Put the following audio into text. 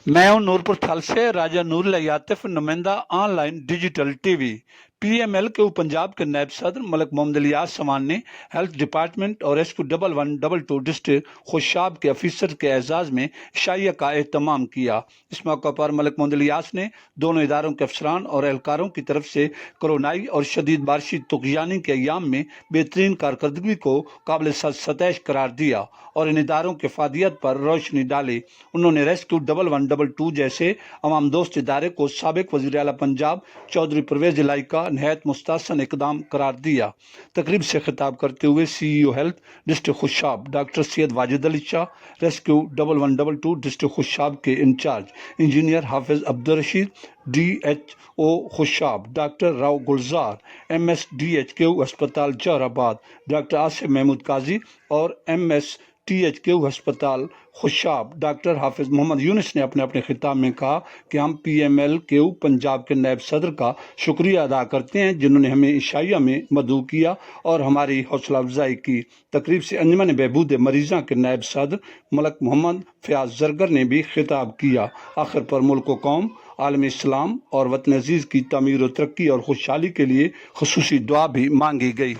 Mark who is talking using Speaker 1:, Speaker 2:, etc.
Speaker 1: मैं हूं नूरपुर थल से राजा नूरुल यातिफ, नुमाइंदा ऑनलाइन डिजिटल टीवी। पीएमएल के पंजाब के नायब सदर मलिक मोहम्मद इलियास समान ने हेल्थ डिपार्टमेंट और रेस्क्यू 1112 डिस्ट्रिक्ट खुशाब के अफसर के एजाज में शाइया का एहतमाम किया। इस मौके पर मलिक मोहम्मद इलियास ने दोनों इदारों के अफसरान और एहलकारों की तरफ से कोरोनाई और शदीद बारिशी तुगयानी के अयाम में बेहतरीन कारकर्दगी को काबिल सतैश करार दिया और इन इदारों के फादियत पर रोशनी डाली। उन्होंने रेस्क्यू 1112 जैसे अवाम दोस्त इदारे को साबिक वज़ीर आला पंजाब चौधरी परवेज इलाही का नहायत मुस्तहसन इकदाम करार दिया। तकरीब से खिताब करते हुए CEO health district Khushab doctor Syed Wajid Ali Shah, rescue 1112 district Khushab के इंचार्ज इंजीनियर हाफिज अब्दुल रशीद, DHO खुशाब डॉक्टर राव गुलजार, MSDHQ अस्पताल जौहराबाद डॉक्टर आसिफ महमूद काजी और MSTHQ अस्पताल खुशाब डॉक्टर हाफिज मोहम्मद यूनुस ने अपने अपने खिताब में कहा कि हम PMLQ पंजाब के नायब सदर का शुक्रिया अदा करते हैं जिन्होंने हमें ईशाइया में मदऊ किया और हमारी हौसला अफजाई की। तकरीब से अंजुमन बहबूद मरीज़ा के नायब सदर मलिक मोहम्मद फयाज जरगर ने भी खिताब किया। आखिर पर मुल्क व कौम, आलम इस्लाम और वतन अजीज़ की तमीर व तरक्की और खुशहाली के लिए खुसूसी दुआ भी मांगी गई।